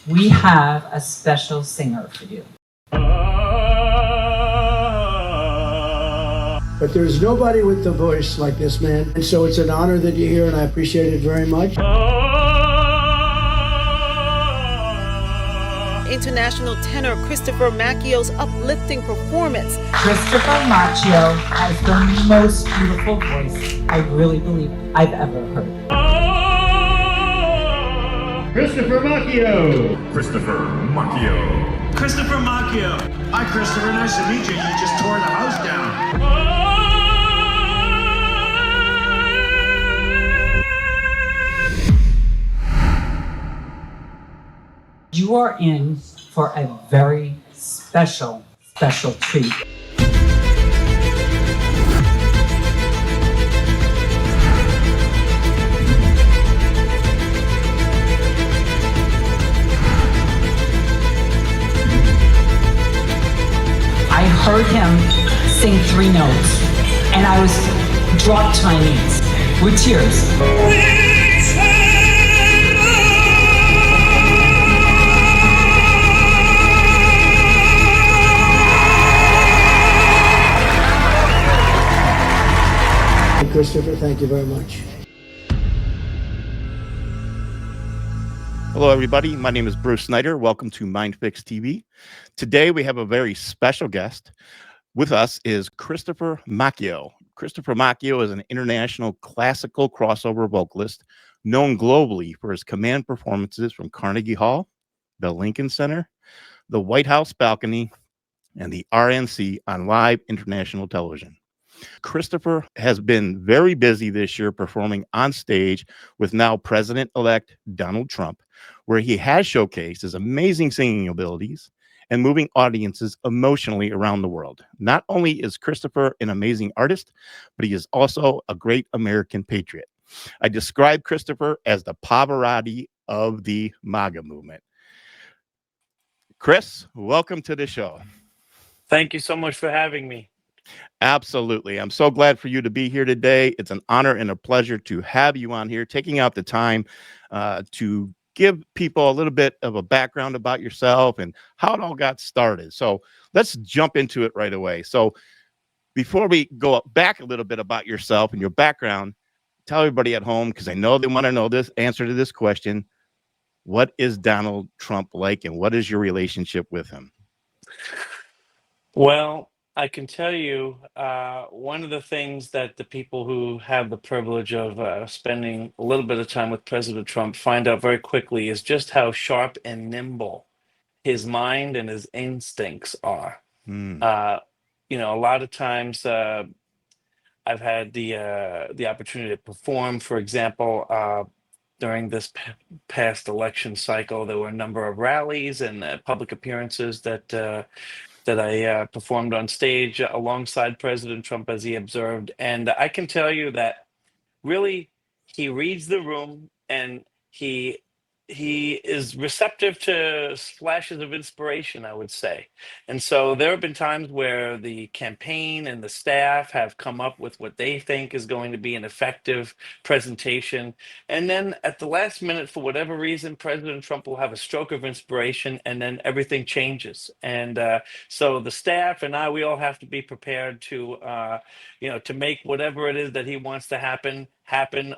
we have a special singer for you. But there's nobody with the voice like this man, and so it's an honor that you're here, and I appreciate it very much. International tenor Christopher Macchio's uplifting performance. Christopher Macchio has the most beautiful voice I really believe I've ever heard. Christopher Macchio! Christopher Macchio. Christopher Macchio! Hi, Christopher. Nice to meet you. You just tore the house down. You are in for a very special treat. I heard him sing 3 notes, and I was dropped to my knees with tears. Christopher, thank you very much. Hello, everybody. My name is Bruce Snyder. Welcome to MindFix TV. Today, we have a very special guest. With us is Christopher Macchio. Christopher Macchio is an international classical crossover vocalist known globally for his command performances from Carnegie Hall, the Lincoln Center, the White House balcony, and the RNC on live international television. Christopher has been very busy this year performing on stage with now President-elect Donald Trump, where he has showcased his amazing singing abilities and moving audiences emotionally around the world. Not only is Christopher an amazing artist, but he is also a great American patriot. I describe Christopher as the Pavarotti of the MAGA movement. Chris, welcome to the show. Thank you so much for having me. Absolutely. I'm so glad for you to be here today. It's an honor and a pleasure to have you on here, taking out the time to give people a little bit of a background about yourself and how it all got started. So let's jump into it right away. So before we go back a little bit about yourself and your background, tell everybody at home, because I know they want to know this answer to this question. What is Donald Trump like, and what is your relationship with him? Well, I can tell you one of the things that the people who have the privilege of spending a little bit of time with President Trump find out very quickly is just how sharp and nimble his mind and his instincts are. A lot of times I've had the opportunity to perform, for example, during this past election cycle. There were a number of rallies and public appearances that I performed on stage alongside President Trump as he observed. And I can tell you that really he reads the room, and he is receptive to flashes of inspiration, I would say. And so there have been times where the campaign and the staff have come up with what they think is going to be an effective presentation. And then at the last minute, for whatever reason, President Trump will have a stroke of inspiration, and then everything changes. And so the staff and we all have to be prepared to, to make whatever it is that he wants to happen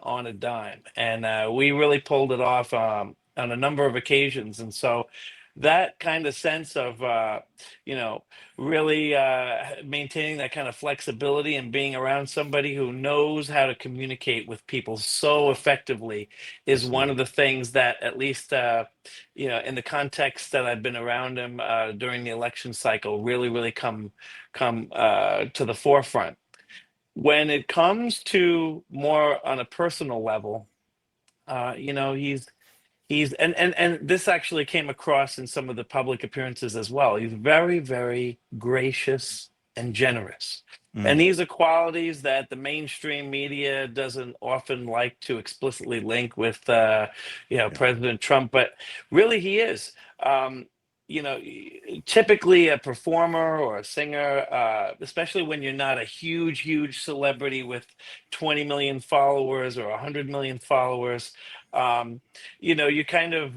on a dime. And we really pulled it off on a number of occasions. And so that kind of sense of, really maintaining that kind of flexibility and being around somebody who knows how to communicate with people so effectively is one of the things that, at least, in the context that I've been around him during the election cycle, really come to the forefront. When it comes to more on a personal level, he's and this actually came across in some of the public appearances as well. He's very, very gracious and generous. And these are qualities that the mainstream media doesn't often like to explicitly link with, President Trump, but really he is. typically a performer or a singer, especially when you're not a huge celebrity with 20 million followers or 100 million followers, you kind of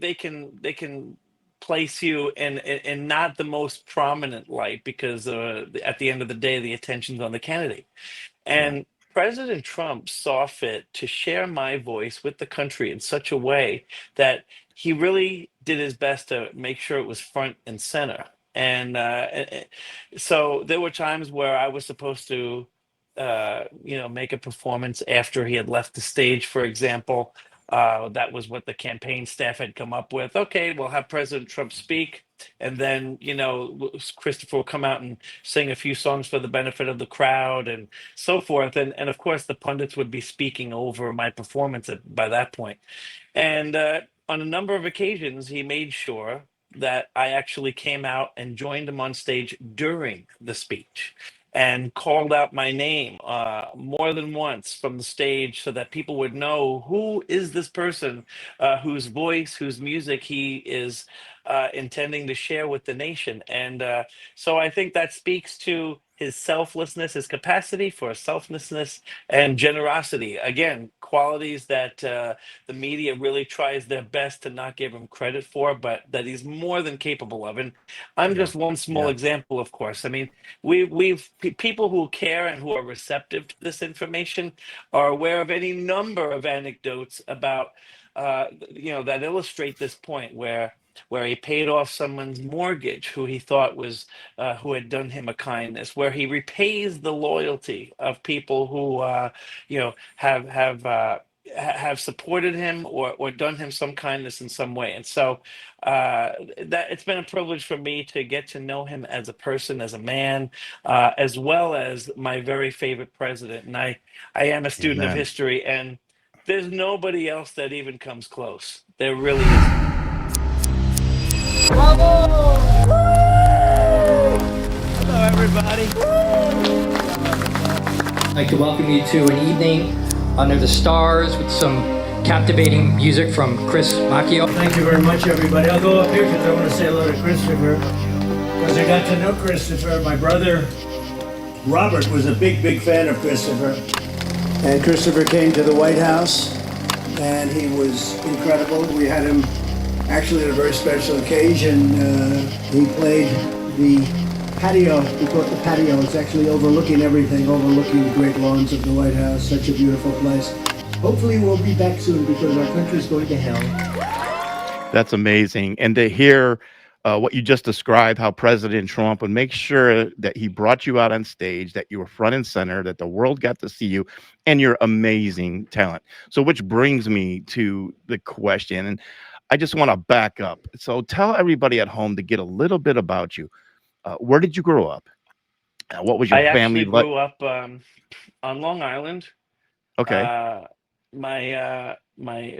they can place you in not the most prominent light because at the end of the day, the attention's on the candidate. Yeah. And President Trump saw fit to share my voice with the country in such a way that he really did his best to make sure it was front and center. And so there were times where I was supposed to, make a performance after he had left the stage, for example. That was what the campaign staff had come up with. Okay, we'll have President Trump speak, and then Christopher will come out and sing a few songs for the benefit of the crowd and so forth. And of course, the pundits would be speaking over my performance by that point. And on a number of occasions, he made sure that I actually came out and joined him on stage during the speech and called out my name more than once from the stage so that people would know who is this person whose voice, whose music he is intending to share with the nation. And so I think that speaks to his selflessness, his capacity for selflessness and generosity. Again, qualities that the media really tries their best to not give him credit for, but that he's more than capable of. And I'm just one small example, of course. I mean, people who care and who are receptive to this information are aware of any number of anecdotes about that illustrate this point where he paid off someone's mortgage who he thought was who had done him a kindness, where he repays the loyalty of people who have supported him or done him some kindness in some way. And so that it's been a privilege for me to get to know him as a person, as a man, as well as my very favorite president. And I am a student of history, and there's nobody else that even comes close. There really is. Hello, everybody. I'd like to welcome you to an evening under the stars with some captivating music from Chris Macchio. Thank you very much, everybody. I'll go up here because I want to say hello to Christopher. Because I got to know Christopher. My brother, Robert, was a big fan of Christopher. And Christopher came to the White House, and he was incredible. We had him actually at a very special occasion. He played the patio. We call it the patio. It's actually overlooking everything, overlooking the great lawns of the White House. Such a beautiful place. Hopefully we'll be back soon because our country's going to hell. That's amazing. And to hear what you just described, how President Trump would make sure that he brought you out on stage, that you were front and center, that the world got to see you and your amazing talent. So which brings me to the question, and I just want to back up. So tell everybody at home to get a little bit about you. Where did you grow up? What was your family like? I actually grew up on Long Island. Okay. My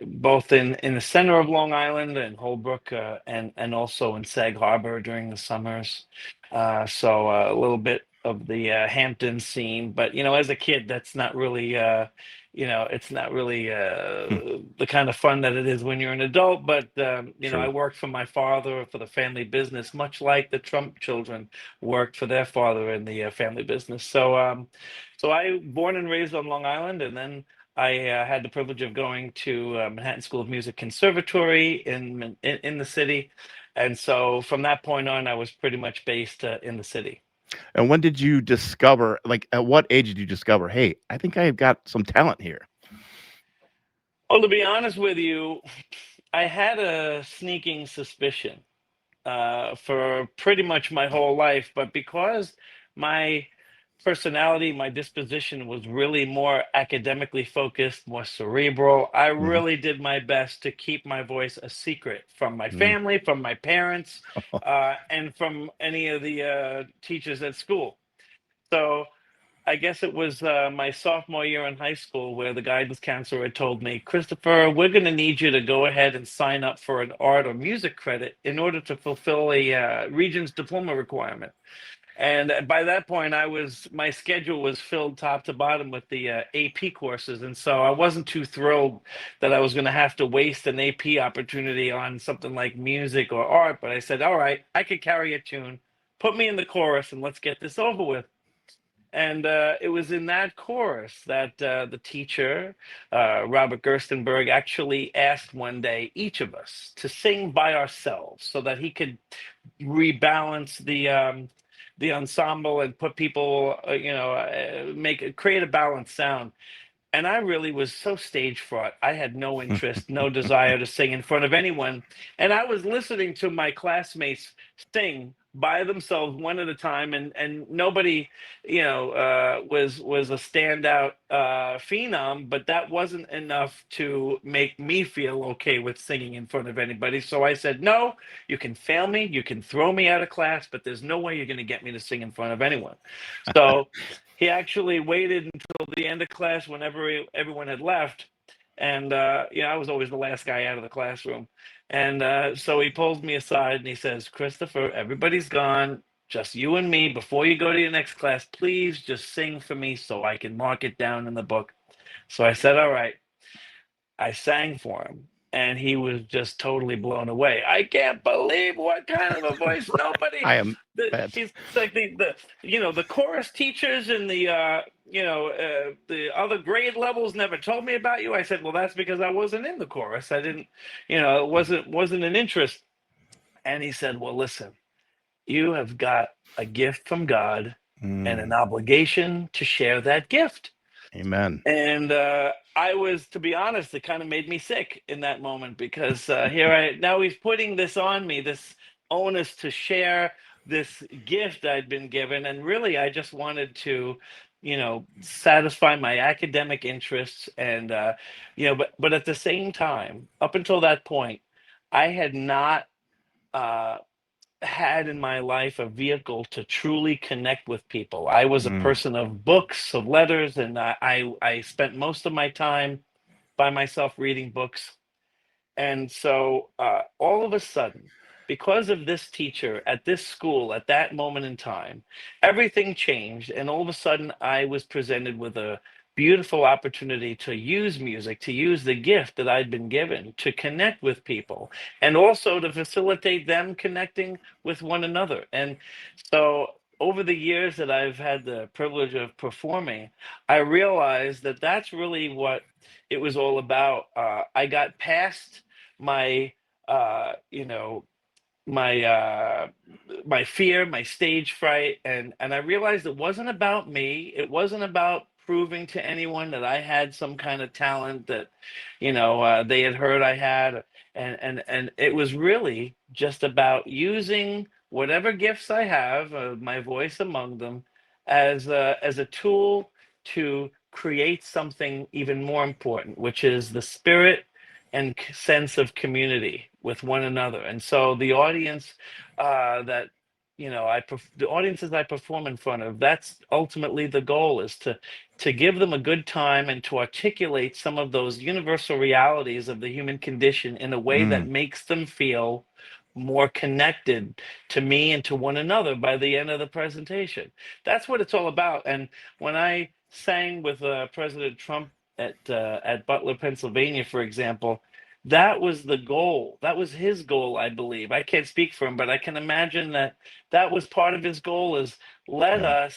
both in the center of Long Island and Holbrook, and also in Sag Harbor during the summers. So a little bit of the Hampton scene, but as a kid, that's not really it's not really the kind of fun that it is when you're an adult. But I worked for my father for the family business, much like the Trump children worked for their father in the family business. So I born and raised on Long Island, and then I had the privilege of going to Manhattan School of Music Conservatory in the city, and so from that point on, I was pretty much based in the city. And when did you discover, like, at what age did you discover, hey, I think I've got some talent here? Well, to be honest with you, I had a sneaking suspicion for pretty much my whole life, but because my personality, my disposition was really more academically focused, more cerebral, I really did my best to keep my voice a secret from my family, from my parents, and from any of the teachers at school. So I guess it was my sophomore year in high school where the guidance counselor had told me, Christopher, we're going to need you to go ahead and sign up for an art or music credit in order to fulfill a Regents diploma requirement. And by that point, my schedule was filled top to bottom with the AP courses, and so I wasn't too thrilled that I was going to have to waste an AP opportunity on something like music or art. But I said, all right, I could carry a tune. Put me in the chorus, and let's get this over with. And it was in that chorus that the teacher, Robert Gerstenberg, actually asked one day each of us to sing by ourselves so that he could rebalance the ensemble and put people, create a balanced sound. And I really was so stage fright. I had no interest, no desire to sing in front of anyone. And I was listening to my classmates sing by themselves one at a time, and nobody, was a standout phenom, but that wasn't enough to make me feel okay with singing in front of anybody. So I said, no, you can fail me, you can throw me out of class, but there's no way you're going to get me to sing in front of anyone. So he actually waited until the end of class whenever everyone had left. And, I was always the last guy out of the classroom. And so he pulls me aside and he says, Christopher, everybody's gone, just you and me. Before you go to your next class, please just sing for me so I can mark it down in the book. So I said, all right. I sang for him. And he was just totally blown away. I can't believe what kind of a voice. Nobody. I am. He's like the chorus teachers and the other grade levels never told me about you. I said, well, that's because I wasn't in the chorus. I didn't, it wasn't an interest. And he said, well, listen, you have got a gift from God and an obligation to share that gift. Amen. And I was, to be honest, it kind of made me sick in that moment, because now he's putting this on me, this onus to share this gift I'd been given. And really, I just wanted to, satisfy my academic interests. And, but at the same time, up until that point, I had not had in my life a vehicle to truly connect with people. I was a person of books, of letters, and I spent most of my time by myself reading books. And so all of a sudden, because of this teacher at this school at that moment in time, everything changed. And all of a sudden, I was presented with a beautiful opportunity to use music, to use the gift that I'd been given to connect with people, and also to facilitate them connecting with one another. And so over the years that I've had the privilege of performing, I realized that that's really what it was all about. I got past my, my fear, my stage fright, and I realized it wasn't about me. It wasn't about proving to anyone that I had some kind of talent that, they had heard I had, and it was really just about using whatever gifts I have, my voice among them, as a tool to create something even more important, which is the spirit and sense of community with one another. And so the audience the audiences I perform in front of, that's ultimately the goal, is to give them a good time and to articulate some of those universal realities of the human condition in a way that makes them feel more connected to me and to one another by the end of the presentation. That's what it's all about. And when I sang with President Trump at Butler, Pennsylvania, for example, that was the goal. That was his goal, I believe. I can't speak for him, but I can imagine that was part of his goal, is let us,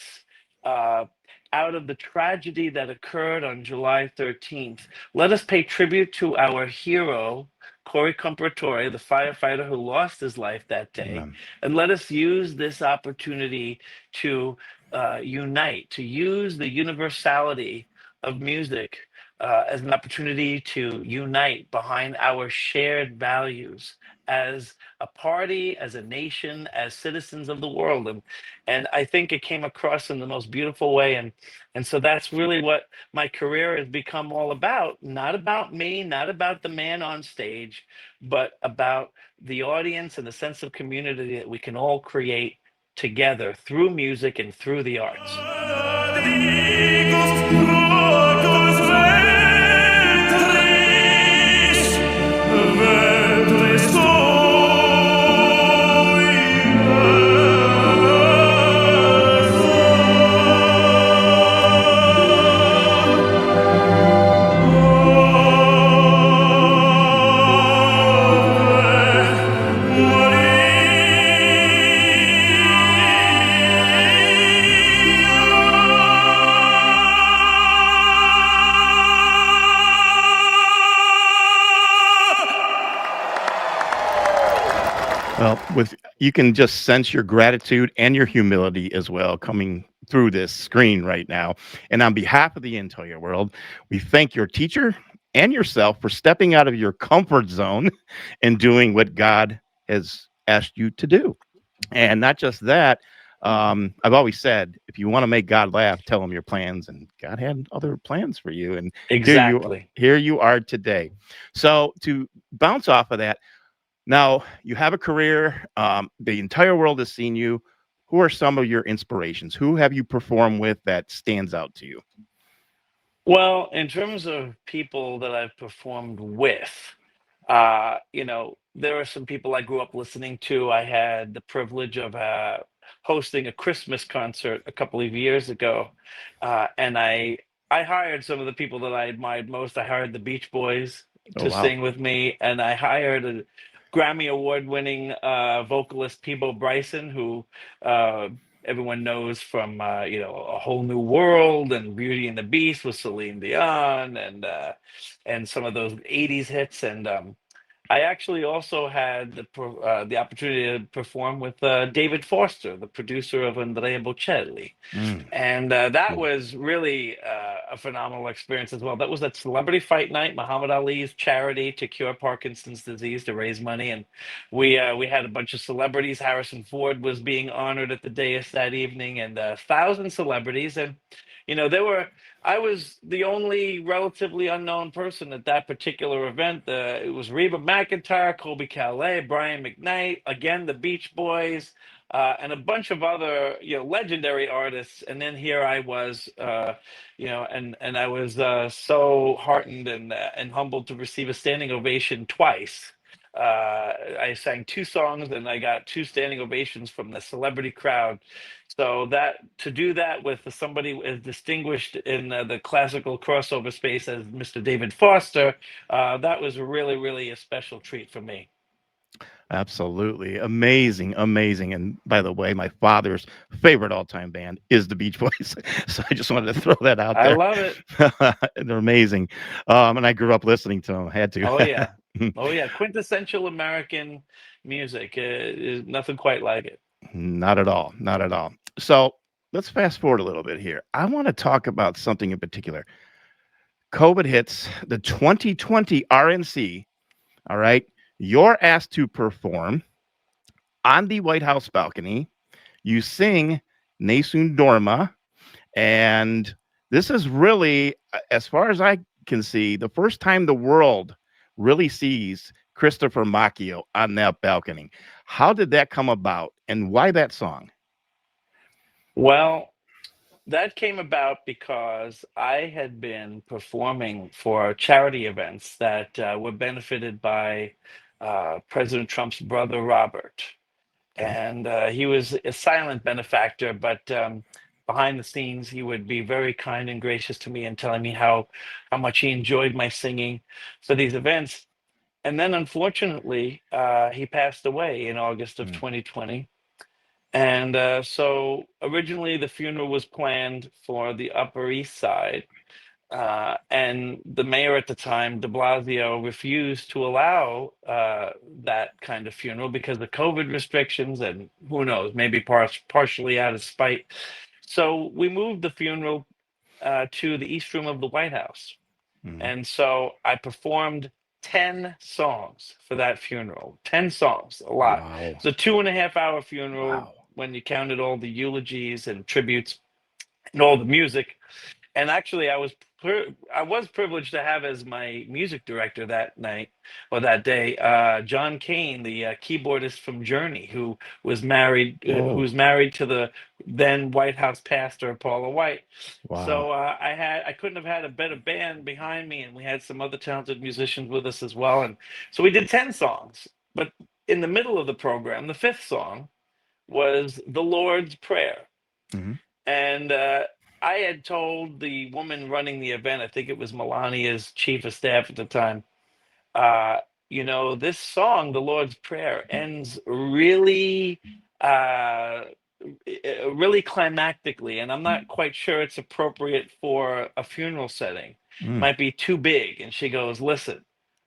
out of the tragedy that occurred on July 13th, let us pay tribute to our hero, Corey Compratore, the firefighter who lost his life that day. And let us use this opportunity to unite, to use the universality of music as an opportunity to unite behind our shared values as a party, as a nation, as citizens of the world. And I think it came across in the most beautiful way. And so that's really what my career has become all about. Not about me, not about the man on stage, but about the audience and the sense of community that we can all create together through music and through the arts. Well, with you can just sense your gratitude and your humility as well coming through this screen right now. And on behalf of the entire world, we thank your teacher and yourself for stepping out of your comfort zone and doing what God has asked you to do. And not just that, I've always said, if you want to make God laugh, tell him your plans, and God had other plans for you. And Exactly. here you are today. So to bounce off of that, now you have a career. The entire world has seen you. Who are some of your inspirations? Who have you performed with that stands out to you? Well, in terms of people that I've performed with, there are some people I grew up listening to. I had the privilege of hosting a Christmas concert a couple of years ago, and I hired some of the people that I admired most. I hired the Beach Boys Oh to wow! sing with me, and I hired a Grammy Award-winning vocalist, Peebo Bryson, who uh, everyone knows from A Whole New World and Beauty and the Beast with Celine Dion, and some of those '80s hits. And I actually also had the opportunity to perform with David Foster, the producer of Andrea Bocelli. Mm, And that cool. was really a phenomenal experience as well. That was at Celebrity Fight Night, Muhammad Ali's charity to cure Parkinson's disease, to raise money. And we had a bunch of celebrities. Harrison Ford was being honored at the dais that evening, and 1,000 celebrities. And there were I was the only relatively unknown person at that particular event. It was Reba McEntire, Colby Calais, Brian McKnight, again the Beach Boys, and a bunch of other legendary artists. And then here I was, and I was so heartened and humbled to receive a standing ovation twice. I sang two songs and I got two standing ovations from the celebrity crowd. So that to do that with somebody as distinguished in the classical crossover space as Mr. David Foster, that was really, really a special treat for me. Absolutely. Amazing. Amazing. And by the way, my father's favorite all-time band is the Beach Boys. So I just wanted to throw that out I there. love it. They're amazing. And I grew up listening to them. I had Oh to. yeah. Oh yeah. Quintessential American music. Is nothing quite like it. Not at all. Not at all. So let's fast forward a little bit here. I want to talk about something in particular. COVID hits the 2020 RNC. All right. You're asked to perform on the White House balcony. You sing Nessun Dorma. And this is really, as far as I can see, the first time the world really sees Christopher Macchio on that balcony. How did that come about and why that song? Well, that came about because I had been performing for charity events that were benefited by President Trump's brother, Robert. Okay. And he was a silent benefactor, but behind the scenes, he would be very kind and gracious to me and telling me how much he enjoyed my singing for these events. And then, unfortunately, he passed away in August of Mm, 2020. And so originally the funeral was planned for the Upper East Side. And the mayor at the time, de Blasio, refused to allow that kind of funeral because of COVID restrictions and who knows, maybe partially out of spite. So we moved the funeral to the East Room of the White House. mm. And so I performed 10 songs for that funeral. 10 songs, a lot. Wow. It's a 2.5 hour funeral Wow. when you counted all the eulogies and tributes and all the music. And actually, I was privileged to have as my music director that night or that day John Kane, the keyboardist from Journey, who Whoa. was married to the then White House pastor Paula White. Wow. So I couldn't have had a better band behind me, and we had some other talented musicians with us as well. And so we did 10 songs. But in the middle of the program, the fifth song was the Lord's Prayer. Mhm. And I had told the woman running the event, I think it was Melania's chief of staff at the time, uh, this song, the Lord's Prayer, ends uh, really climactically, and I'm not quite sure it's appropriate for a funeral setting. Mm. Might be too big. And she goes, "Listen,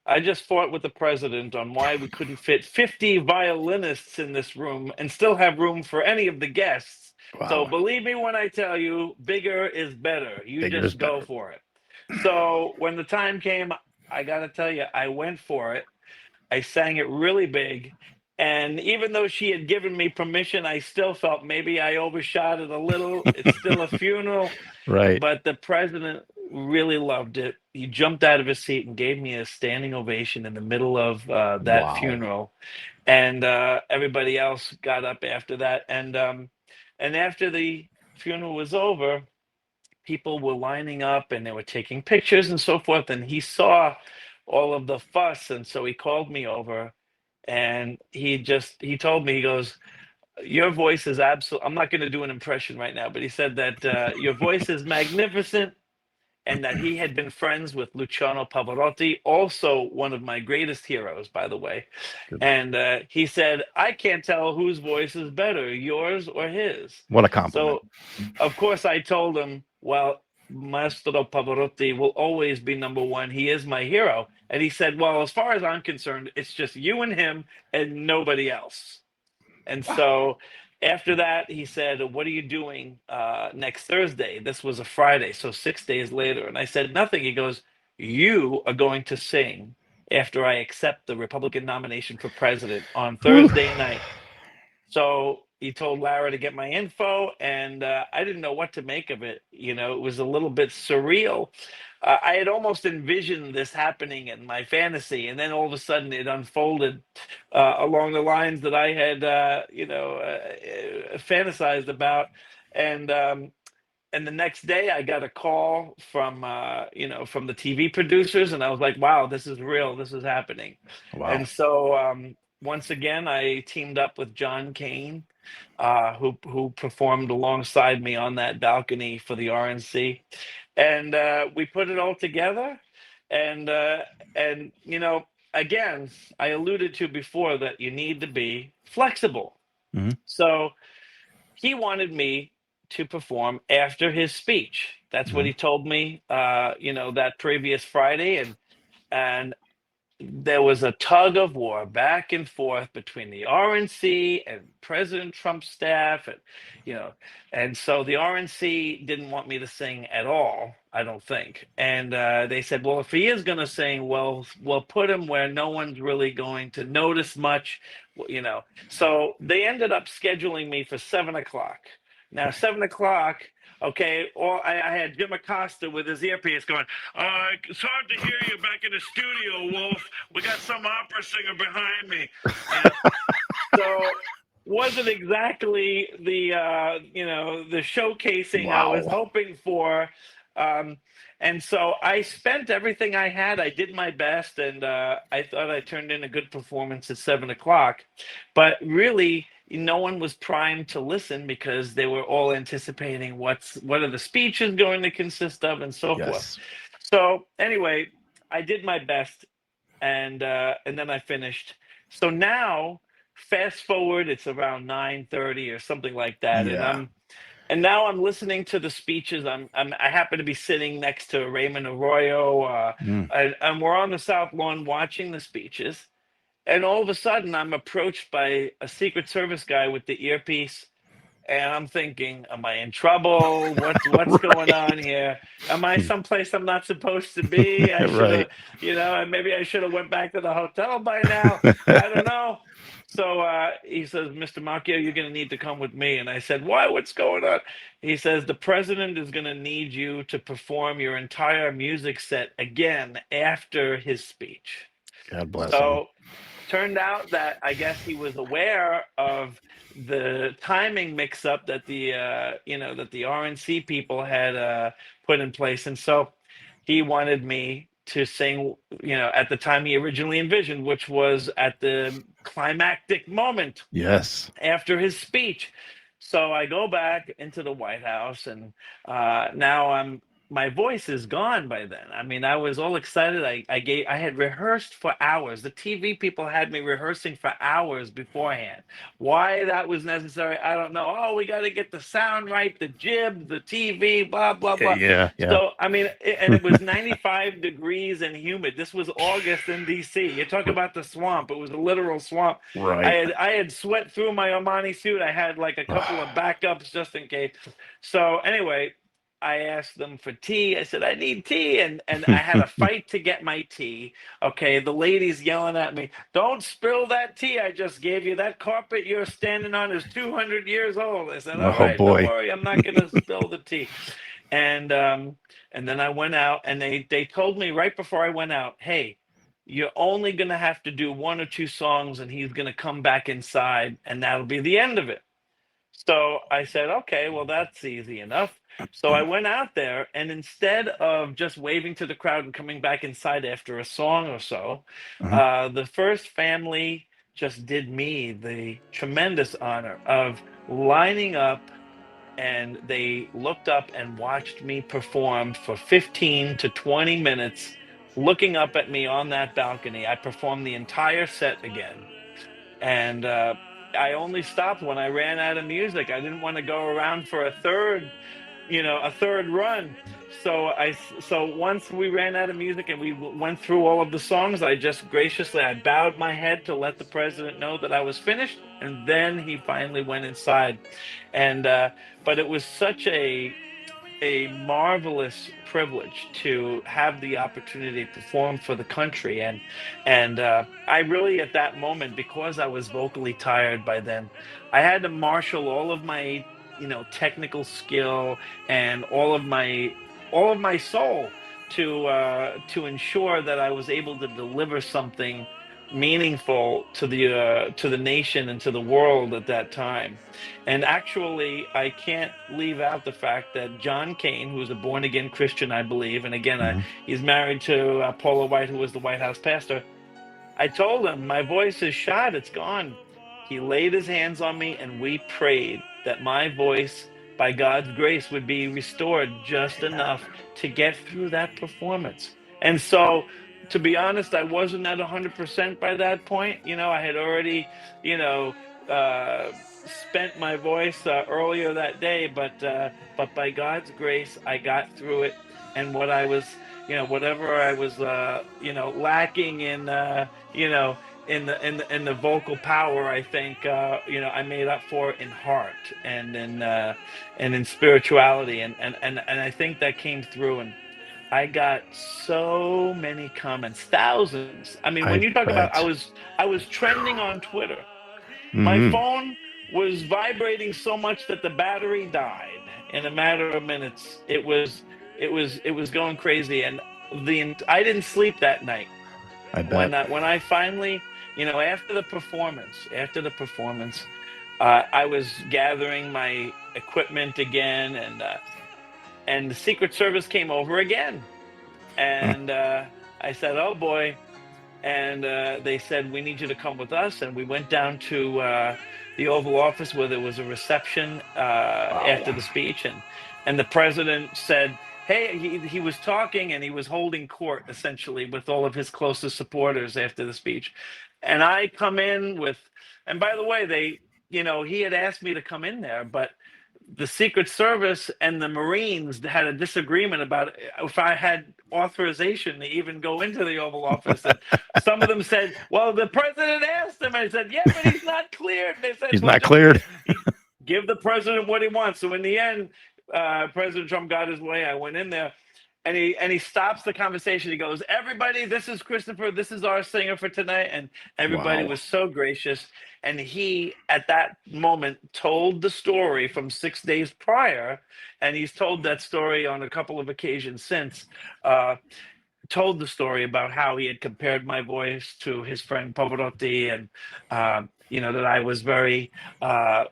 I just fought with the president on why we couldn't fit 50 violinists in this room and still have room for any of the guests. So Wow. believe me when I tell you, bigger is better. You Bigger just is go better. for it. So when the time came, I got to tell you, I went for it. I sang it really big. And even though she had given me permission, I still felt maybe I overshot it a little. It's still a funeral. Right. But the president really loved it. He jumped out of his seat and gave me a standing ovation in the middle of that Wow. funeral. And everybody else got up after that. And after the funeral was over, people were lining up and they were taking pictures and so forth. And he saw all of the fuss. And so he called me over and he told me, he goes, your voice is absolute. I'm not going to do an impression right now, but he said that your voice is magnificent and that he had been friends with Luciano Pavarotti, also one of my greatest heroes, by the way. Good. And he said, I can't tell whose voice is better, yours or his. What a compliment. So, of course, I told him, well, Maestro Pavarotti will always be number one. He is my hero. And he said, well, as far as I'm concerned, it's just you and him and nobody else. And so after that, he said, what are you doing next Thursday? This was a Friday, so 6 days later. And I said, nothing. He goes, you are going to sing after I accept the Republican nomination for president on Thursday night. So he told Lara to get my info, and I didn't know what to make of it. You know, it was a little bit surreal. I had almost envisioned this happening in my fantasy, and then all of a sudden it unfolded along the lines that I had, fantasized about. And the next day I got a call from from the TV producers, and I was like, wow, this is real. This is happening. Wow. And so once again, I teamed up with John Cain, who performed alongside me on that balcony for the RNC. And we put it all together. And again, I alluded to before that you need to be flexible. Mm-hmm. So he wanted me to perform after his speech. That's what he told me, that previous Friday. And there was a tug of war back and forth between the RNC and President Trump's staff. And so the RNC didn't want me to sing at all, I don't think. And they said, well, if he is going to sing, we'll put him where no one's really going to notice much, So they ended up scheduling me for 7:00. Now, 7:00, okay, or I had Jim Acosta with his earpiece going, it's hard to hear you back in the studio, Wolf. We got some opera singer behind me. So wasn't exactly the showcasing I was hoping for. And so I spent everything I had. I did my best, and I thought I turned in a good performance at 7:00. But really, no one was primed to listen because they were all anticipating what are the speeches going to consist of and so forth. So anyway, I did my best, and then I finished. So now, fast forward, it's around 9:30 or something like that, and now I'm listening to the speeches. I happen to be sitting next to Raymond Arroyo, and we're on the South Lawn watching the speeches. And all of a sudden, I'm approached by a Secret Service guy with the earpiece, and I'm thinking, "Am I in trouble? What's going on here? Am I someplace I'm not supposed to be? I should have, maybe I should have went back to the hotel by now. I don't know." So he says, "Mr. Macchio, you're going to need to come with me." And I said, "Why? What's going on?" He says, "The president is going to need you to perform your entire music set again after his speech." God bless him. Turned out that I guess he was aware of the timing mix-up that the RNC people had put in place, and so he wanted me to sing, at the time he originally envisioned, which was at the climactic moment. Yes. After his speech. So I go back into the White House, and now I'm my voice is gone by then. I mean, I was all excited. I had rehearsed for hours. The TV people had me rehearsing for hours beforehand. Why that was necessary, I don't know. Oh, we got to get the sound right, the jib, the TV, blah blah blah. Yeah. So I mean, and it was 95 degrees and humid. This was August in DC. You talk about the swamp. It was a literal swamp. Right. I had sweat through my Armani suit. I had like a couple of backups just in case. So anyway, I asked them for tea. I said, I need tea. And I had a fight to get my tea. Okay. The lady's yelling at me, don't spill that tea I just gave you. That carpet you're standing on is 200 years old. I said, all right, boy. don't worry. I'm not going to spill the tea. And then I went out, and they told me right before I went out, hey, you're only going to have to do 1 or 2 songs, and he's going to come back inside, and that'll be the end of it. So I said, okay, well, that's easy enough. So I went out there, and instead of just waving to the crowd and coming back inside after a song or so, the first family just did me the tremendous honor of lining up, and they looked up and watched me perform for 15 to 20 minutes, looking up at me on that balcony. I performed the entire set again. And I only stopped when I ran out of music. I didn't want to go around for a third run. So once we ran out of music and we went through all of the songs, I just graciously, I bowed my head to let the president know that I was finished. And then he finally went inside. And, but it was such a marvelous privilege to have the opportunity to perform for the country. And I really, at that moment, because I was vocally tired by then, I had to marshal all of my, technical skill and all of my soul to ensure that I was able to deliver something meaningful to the nation and to the world at that time. And actually, I can't leave out the fact that John Kane, who's a born-again Christian, I believe, and again, he's married to Paula White, who was the White House pastor. I told him, my voice is shot, it's gone. He laid his hands on me, and we prayed that my voice, by God's grace, would be restored just enough to get through that performance. And so, to be honest, I wasn't at 100% by that point. I had already, spent my voice earlier that day, but by God's grace, I got through it. And what I was, whatever I was, lacking in, in the vocal power, I think, I made up for in heart and in spirituality, and I think that came through. And I got so many comments, thousands. I mean, when you talk about, I was trending on Twitter. My phone was vibrating so much that the battery died in a matter of minutes. It was going crazy, and I didn't sleep that night. I bet. When I finally, after the performance, I was gathering my equipment again, and the Secret Service came over again. And I said, oh boy. And they said, we need you to come with us. And we went down to the Oval Office, where there was a reception after the speech. And the president said, hey, he was talking, and he was holding court, essentially, with all of his closest supporters after the speech. And I come in and by the way, he had asked me to come in there, but the Secret Service and the Marines had a disagreement about if I had authorization to even go into the Oval Office. And some of them said, well, the president asked him. I said, yeah, but he's not cleared. They said, he's not cleared. Give the president what he wants. So in the end, President Trump got his way. I went in there, and he stops the conversation. He goes, everybody, this is Christopher. This is our singer for tonight. And everybody was so gracious. And he, at that moment, told the story from 6 days prior, and he's told that story on a couple of occasions since, told the story about how he had compared my voice to his friend Pavarotti, and, that I was very, that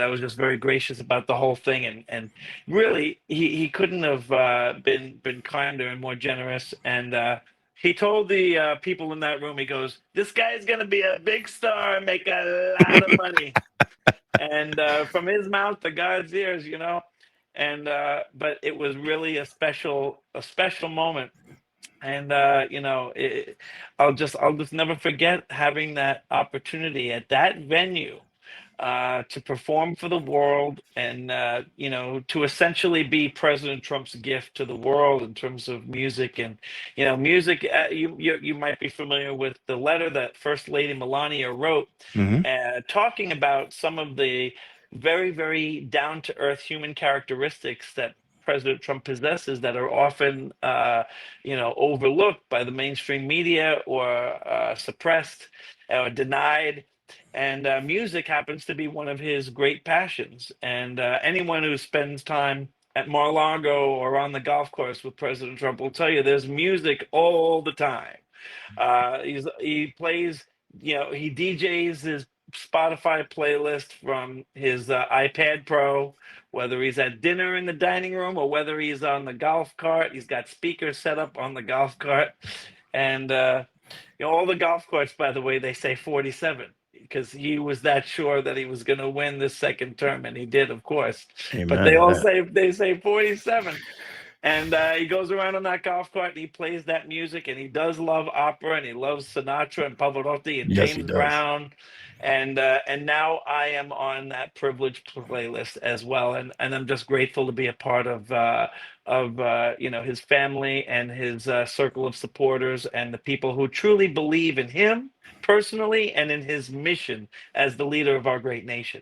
I was just very gracious about the whole thing. And really, he couldn't have been kinder and more generous. And he told the people in that room, he goes, this guy's going to be a big star and make a lot of money. And from his mouth to God's ears, And but it was really a special moment. And I'll just never forget having that opportunity at that venue to perform for the world, and to essentially be President Trump's gift to the world in terms of music. And music, you might be familiar with the letter that First Lady Melania wrote, Hmm. talking about some of the very, very down to earth human characteristics that President Trump possesses, that are often overlooked by the mainstream media, or suppressed or denied. And music happens to be one of his great passions. And anyone who spends time at Mar-a-Lago or on the golf course with President Trump will tell you there's music all the time. He plays, he DJs his Spotify playlist from his iPad Pro, whether he's at dinner in the dining room or whether he's on the golf cart. He's got speakers set up on the golf cart. And all the golf carts, by the way, they say 47, because he was that sure that he was going to win this second term, and he did, of course. But Amen to that. they say 47. And he goes around on that golf cart and he plays that music, and he does love opera, and he loves Sinatra and Pavarotti and Yes, he James does. Brown. And now I am on that privileged playlist as well. And I'm just grateful to be a part of his family and his circle of supporters, and the people who truly believe in him personally and in his mission as the leader of our great nation.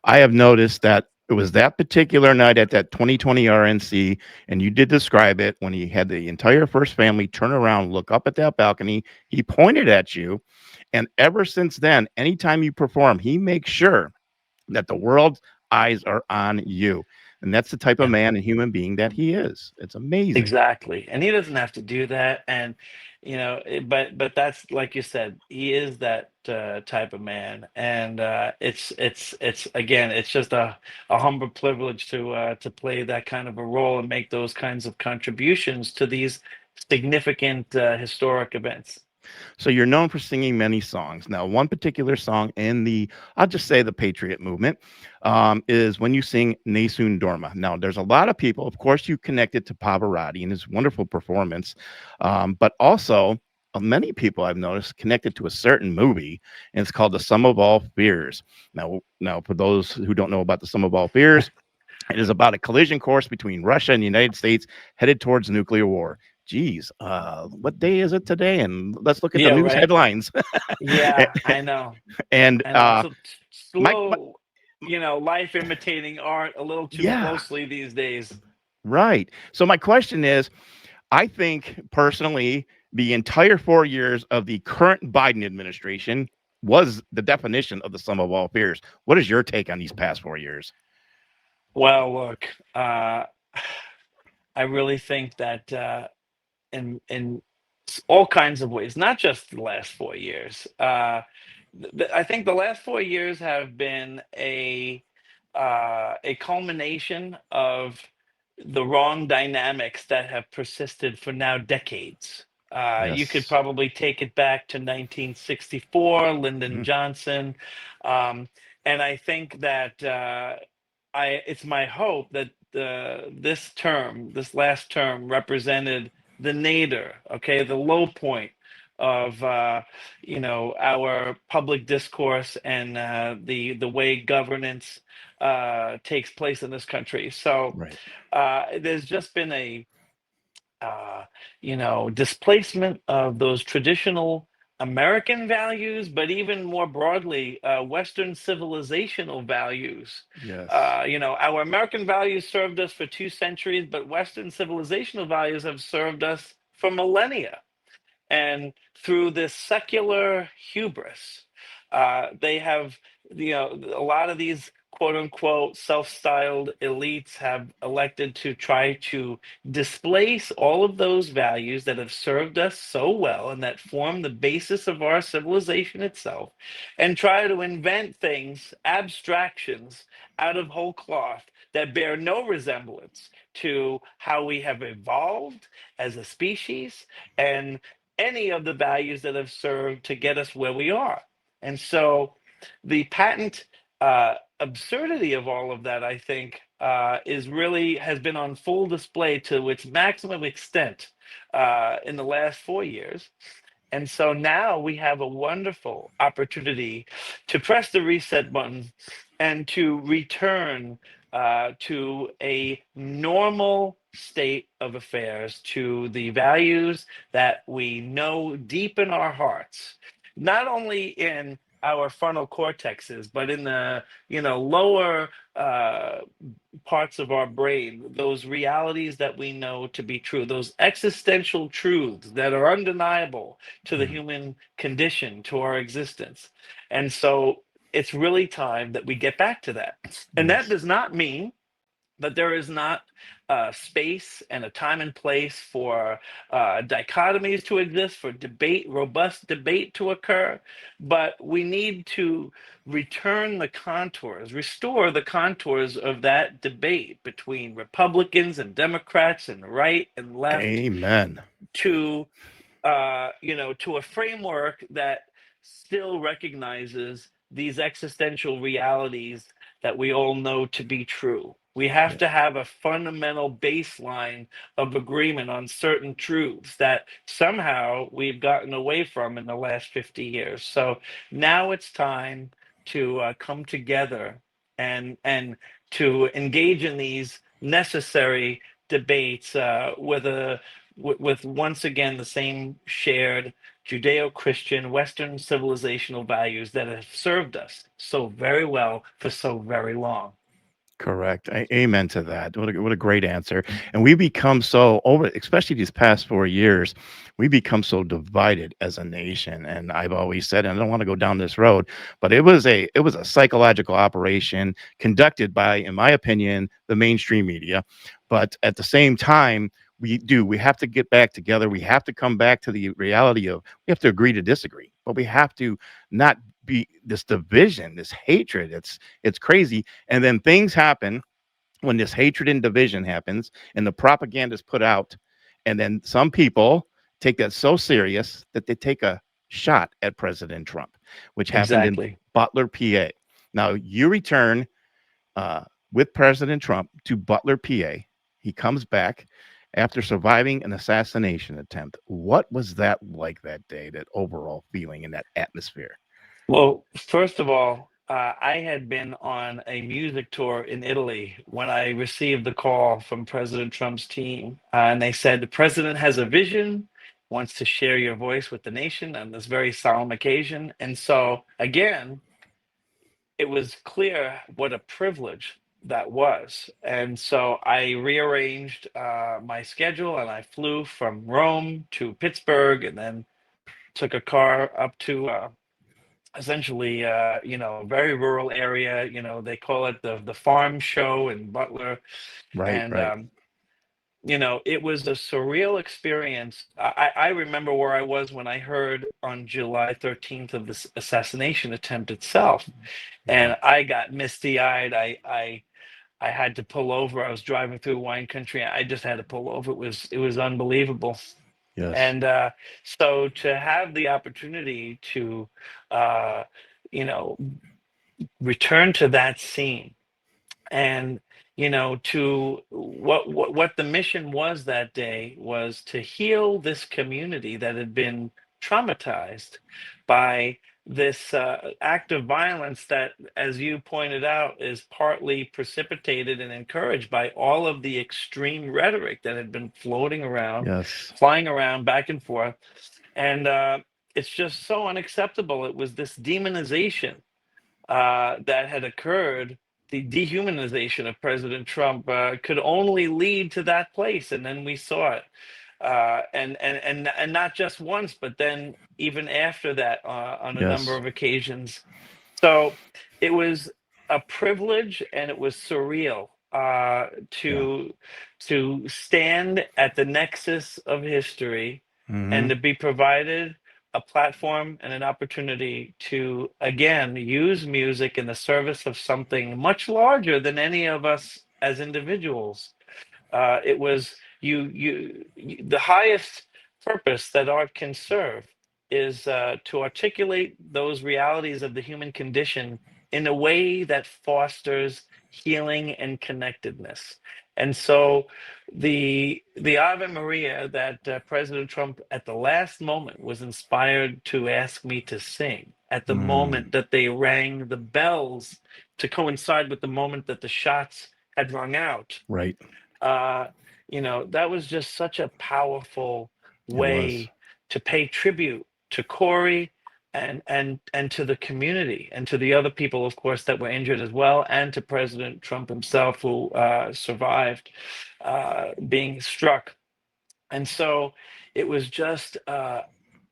I have noticed that it was that particular night at that 2020 RNC, and you did describe it, when he had the entire first family turn around, look up at that balcony. He pointed at you, and ever since then, anytime you perform, he makes sure that the world's eyes are on you. And that's the type of Yeah. man and human being that he is. It's amazing. Exactly. And he doesn't have to do that. And, but that's, like you said, he is that type of man. And it's again, it's just a humble privilege to play that kind of a role and make those kinds of contributions to these significant historic events. So you're known for singing many songs. Now, one particular song in I'll just say the Patriot movement, is when you sing Nessun Dorma. Now, there's a lot of people, of course, you connected to Pavarotti and his wonderful performance, but also many people I've noticed connected to a certain movie, and it's called The Sum of All Fears. Now, for those who don't know about The Sum of All Fears, it is about a collision course between Russia and the United States headed towards nuclear war. Geez, what day is it today? And let's look at the Yeah, news right. headlines. Yeah, I know. And I know. So my, slow, life imitating art a little too yeah, closely these days. right. So my question is, I think personally, the entire 4 years of the current Biden administration was the definition of the sum of all fears. What is your take on these past 4 years? Well, look, I really think that in all kinds of ways, not just the last 4 years. I think the last 4 years have been a culmination of the wrong dynamics that have persisted for now decades. You could Yes. probably take it back to 1964, Lyndon Mhm. Johnson, and I think that it's my hope that this last term, represented the nadir, okay, the low point of our public discourse and the way governance takes place in this country. So Right. there's just been a displacement of those traditional American values, but even more broadly, Western civilizational values. Yes. Our American values served us for 2 centuries, but Western civilizational values have served us for millennia. And through this secular hubris, they have, a lot of these quote unquote self-styled elites have elected to try to displace all of those values that have served us so well and that form the basis of our civilization itself, and try to invent things, abstractions out of whole cloth, that bear no resemblance to how we have evolved as a species and any of the values that have served to get us where we are. And so the patent absurdity of all of that, I think, has been on full display to its maximum extent in the last 4 years. And so now we have a wonderful opportunity to press the reset button and to return to a normal state of affairs, to the values that we know deep in our hearts, not only in our frontal cortexes, but in the lower parts of our brain, those realities that we know to be true, those existential truths that are undeniable to the human condition, to our existence. And so it's really time that we get back to that. And that does not mean that there is not space and a time and place for dichotomies to exist, for debate, robust debate to occur. But we need to return the contours, restore the contours of that debate between Republicans and Democrats and right and left. Amen. To to a framework that still recognizes these existential realities that we all know to be true. We have to have a fundamental baseline of agreement on certain truths that somehow we've gotten away from in the last 50 years. So now it's time to come together and to engage in these necessary debates with once again the same shared Judeo-Christian Western civilizational values that have served us so very well for so very long. Correct. Amen to that. What a great answer. And we become so especially these past 4 years, we become so divided as a nation. And I've always said, and I don't want to go down this road, but it was a psychological operation conducted by, in my opinion, the mainstream media. But at the same time, we have to get back together. We have to come back to the reality of we have to agree to disagree, but we have to not be this division, this hatred. It's crazy. And then things happen when this hatred and division happens and the propaganda is put out. And then some people take that so serious that they take a shot at President Trump, which happened in Butler, PA. Now you return with President Trump to Butler, PA. He comes back after surviving an assassination attempt. What was that like that day, that overall feeling and that atmosphere? Well, first of all, I had been on a music tour in Italy when I received the call from President Trump's team. And they said, the president has a vision, wants to share your voice with the nation on this very solemn occasion. And so, again, it was clear what a privilege that was. And so I rearranged my schedule and I flew from Rome to Pittsburgh and then took a car up to essentially a very rural area. They call it the farm show in Butler. And it was a surreal experience. I remember where I was when I heard on July 13th of this assassination attempt itself, and I got misty-eyed. I had to pull over. I was driving through wine country. I just had to pull over. It was unbelievable. Yes. And so to have the opportunity to return to that scene and to what the mission was that day was to heal this community that had been traumatized by this act of violence that, as you pointed out, is partly precipitated and encouraged by all of the extreme rhetoric that had been floating around, flying around back and forth. And it's just so unacceptable. It was this demonization that had occurred. The dehumanization of President Trump could only lead to that place, and then we saw it, and not just once, but then even after that on a number of occasions. So it was a privilege, and it was surreal to stand at the nexus of history and to be provided a platform and an opportunity to again use music in the service of something much larger than any of us as individuals. It was the highest purpose that art can serve is to articulate those realities of the human condition in a way that fosters healing and connectedness. And so the Ave Maria that President Trump at the last moment was inspired to ask me to sing at the moment that they rang the bells to coincide with the moment that the shots had rung out. Right. That was just such a powerful It was. way to pay tribute to Corey and to the community and to the other people, of course, that were injured as well, and to President Trump himself, who survived being struck. And so it was just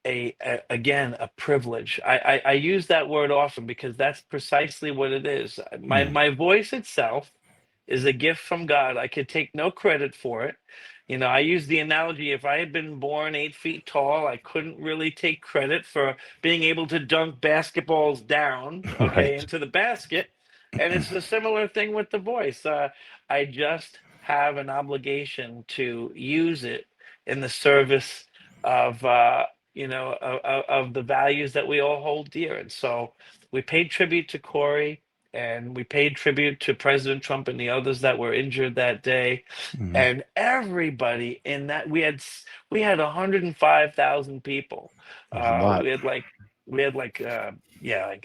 again a privilege. I use that word often because that's precisely what it is. My voice itself is a gift from God. I could take no credit for it. I use the analogy, if I had been born 8 feet tall, I couldn't really take credit for being able to dunk basketballs down, okay, Right. into the basket. And it's a similar thing with the voice. I just have an obligation to use it in the service of of the values that we all hold dear. And so we paid tribute to Corey, and we paid tribute to President Trump and the others that were injured that day. And everybody in that, we had 105,000 people. It was a lot. We had like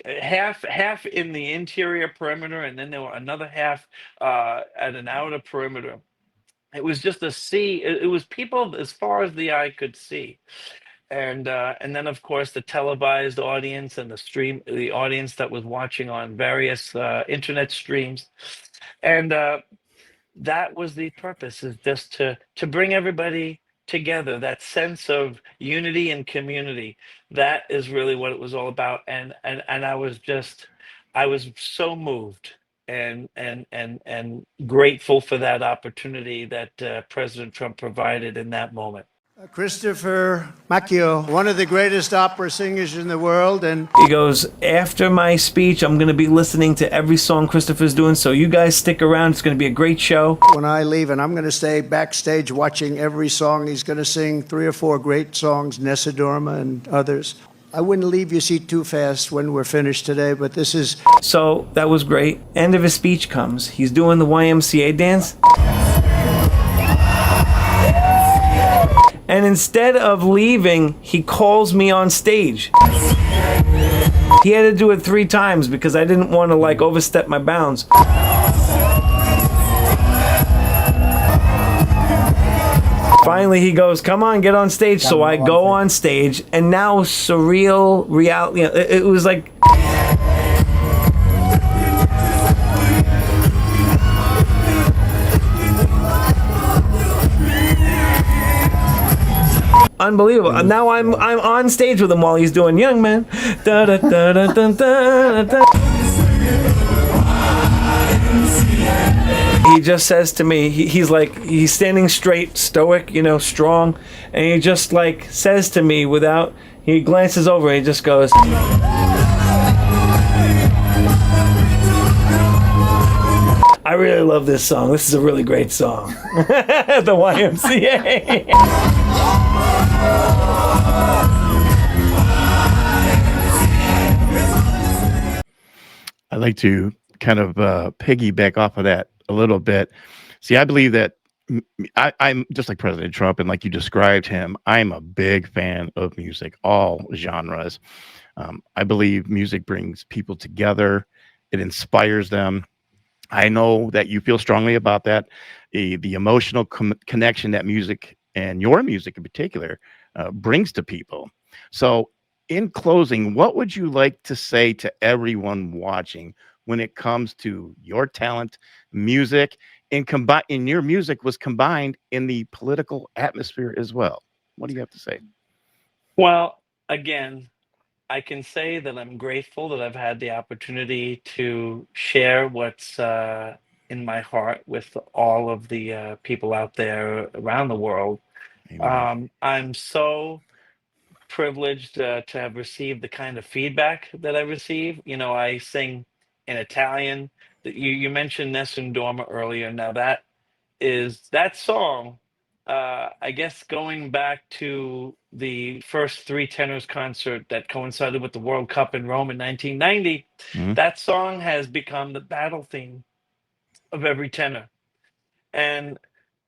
half in the interior perimeter, and then there were another half at an outer perimeter. It was just a sea. It was people as far as the eye could see. And then, of course, the televised audience and the audience that was watching on various internet streams. And that was the purpose, is just to bring everybody together, that sense of unity and community. That is really what it was all about. And I was so moved and grateful for that opportunity that President Trump provided in that moment. Christopher Macchio, one of the greatest opera singers in the world, and He goes, after my speech, I'm going to be listening to every song Christopher's doing, so you guys stick around. It's going to be a great show. when I leave, and I'm going to stay backstage watching every song. He's going to sing 3 or 4 great songs, Nessa Dorma and others. I wouldn't leave your seat too fast when we're finished today, but this is... So that was great. End of his speech comes. He's doing the YMCA dance. And instead of leaving, he calls me on stage. He had to do it 3 times because I didn't want to overstep my bounds. Finally, he goes, come on, get on stage. So I go on stage, and now surreal reality. It was like... Unbelievable. Now I'm on stage with him while he's doing Young Man. Da, da, da, da, da, da, da. He just says to me, he's standing straight, stoic, strong, and he just says to me he glances over and he just goes, I really love this song. This is a really great song. The YMCA. I'd like to kind of piggyback off of that a little bit. See, I believe that I'm just like President Trump, and like you described him, I'm a big fan of music, all genres. I believe music brings people together. It inspires them. I know that you feel strongly about that. The emotional connection that music, and your music in particular, brings to people. So in closing, what would you like to say to everyone watching when it comes to your talent, music, and your music was combined in the political atmosphere as well? What do you have to say? Well, again, I can say that I'm grateful that I've had the opportunity to share what's in my heart with all of the people out there around the world. I'm so privileged to have received the kind of feedback that I receive. I sing in Italian. You mentioned Nessun Dorma earlier. Now that song I guess going back to the first Three Tenors concert that coincided with the World Cup in Rome in 1990, Mhm. that song has become the battle theme of every tenor. And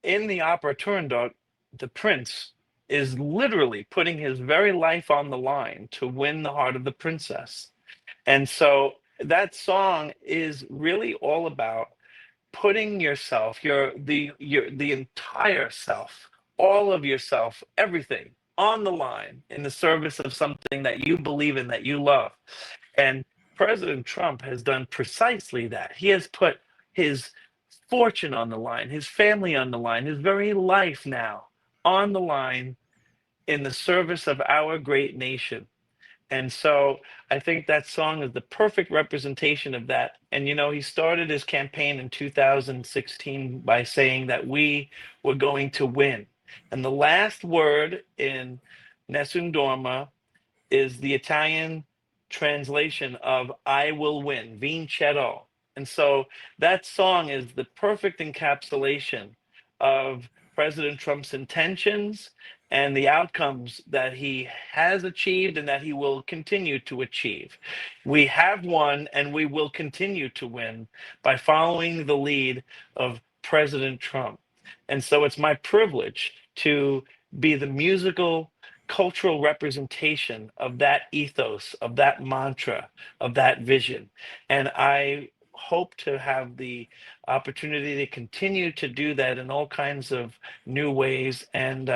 in the opera Turandot, the prince is literally putting his very life on the line to win the heart of the princess. And so that song is really all about putting yourself, the entire self, all of yourself, everything on the line in the service of something that you believe in, that you love. And President Trump has done precisely that. He has put his fortune on the line, his family on the line, his very life now on the line in the service of our great nation. And so I think that song is the perfect representation of that. And, you know, he started his campaign in 2016 by saying that we were going to win. And the last word in Nessun Dorma is the Italian translation of I will win, vincerò. And so that song is the perfect encapsulation of President Trump's intentions and the outcomes that he has achieved and that he will continue to achieve. We have won and we will continue to win by following the lead of President Trump. And so it's my privilege to be the musical cultural representation of that ethos, of that mantra, of that vision. And I hope to have the opportunity to continue to do that in all kinds of new ways. And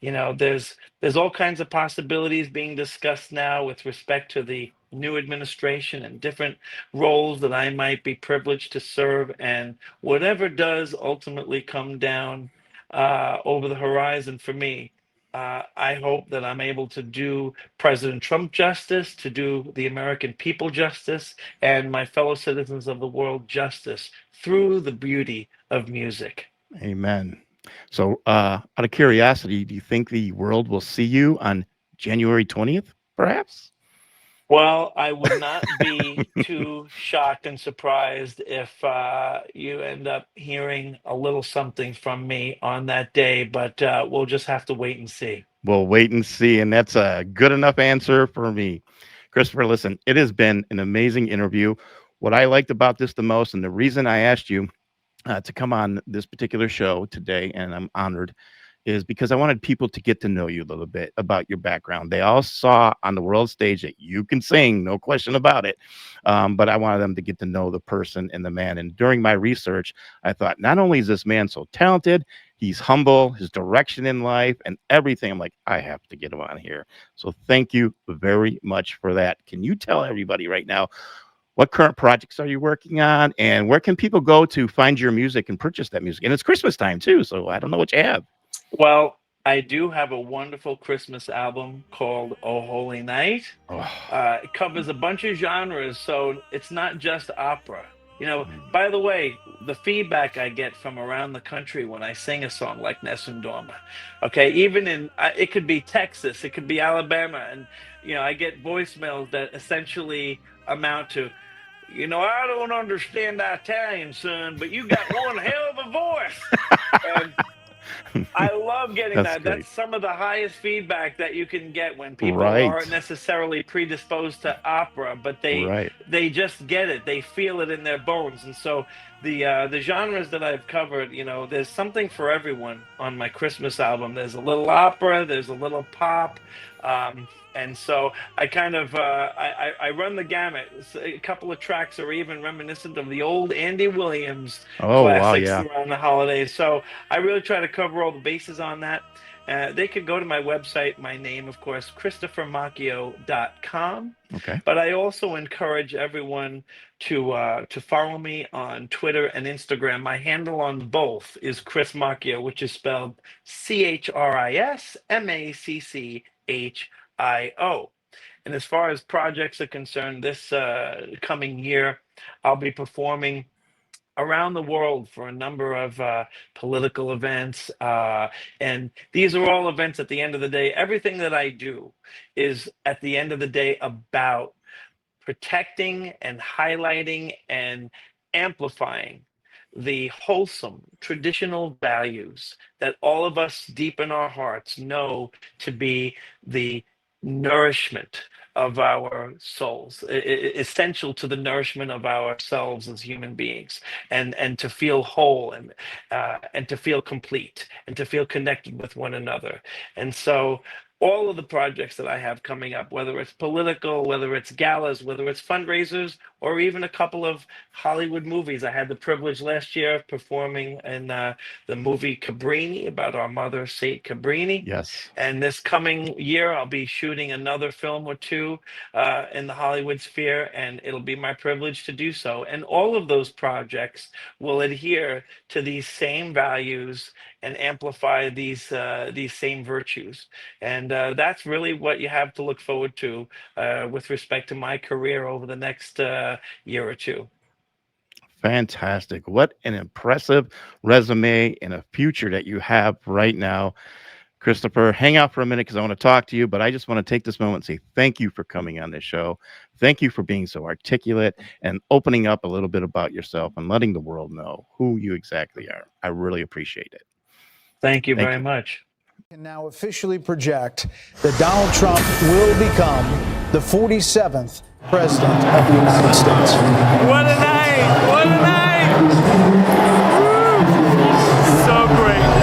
you know, there's all kinds of possibilities being discussed now with respect to the new administration and different roles that I might be privileged to serve. And whatever does ultimately come down over the horizon for me, I hope that I'm able to do President Trump justice, to do the American people justice, and my fellow citizens of the world justice through the beauty of music. Amen. So, out of curiosity, do you think the world will see you on January 20th, perhaps? Well, I would not be too shocked and surprised if you end up hearing a little something from me on that day, but we'll just have to wait and see. We'll wait and see. And that's a good enough answer for me. Christopher, listen, it has been an amazing interview. What I liked about this the most, and the reason I asked you to come on this particular show today, and I'm honored, is because I wanted people to get to know you a little bit about your background. They all saw on the world stage that you can sing, no question about it. But I wanted them to get to know the person and the man. And during my research, I thought, not only is this man so talented, he's humble, his direction in life and everything. I'm like, I have to get him on here. So thank you very much for that. Can you tell everybody right now, what current projects are you working on, and where can people go to find your music and purchase that music? And it's Christmas time too, so I don't know what you have. Well, I do have a wonderful Christmas album called Oh Holy Night. Oh, It covers a bunch of genres, so it's not just opera. You know, by the way, the feedback I get from around the country when I sing a song like Nessun Dorma, okay, even in, it could be Texas, it could be Alabama, and, you know, I get voicemails that essentially amount to, you know, I don't understand Italian, son, but you got one hell of a voice. And I love getting That's that. great. That's some of the highest feedback that you can get when people Right. aren't necessarily predisposed to opera, but Right. they just get it. They feel it in their bones. And so the genres that I've covered, you know, there's something for everyone on my Christmas album. There's a little opera, there's a little pop, and so I kind of I run the gamut. A couple of tracks are even reminiscent of the old Andy Williams Oh, wow, classics yeah. around the holidays. So I really try to cover all the bases on that. They could go to my website, my name, of course, ChristopherMacchio.com. Okay. But I also encourage everyone to follow me on Twitter and Instagram. My handle on both is Chris Macchio, which is spelled ChrisMacchio. And as far as projects are concerned, this coming year, I'll be performing around the world for a number of political events. And these are all events at the end of the day. Everything that I do is at the end of the day about protecting and highlighting and amplifying the wholesome traditional values that all of us deep in our hearts know to be the nourishment of our souls, essential to the nourishment of ourselves as human beings, and to feel whole, and to feel complete, and to feel connected with one another. And so all of the projects that I have coming up, whether it's political, whether it's galas, whether it's fundraisers, or even a couple of Hollywood movies. I had the privilege last year of performing in the movie Cabrini, about our mother, Saint Cabrini. Yes. And this coming year, I'll be shooting another film or two in the Hollywood sphere, and it'll be my privilege to do so. And all of those projects will adhere to these same values and amplify these same virtues. And that's really what you have to look forward to with respect to my career over the next year or two. Fantastic. What an impressive resume and a future that you have right now. Christopher, hang out for a minute because I want to talk to you, but I just want to take this moment and say thank you for coming on this show. Thank you for being so articulate and opening up a little bit about yourself and letting the world know who you exactly are. I really appreciate it. Thank you very much. Can now officially project that Donald Trump will become the 47th president of the United States. What a night! What a night! Woo! So great.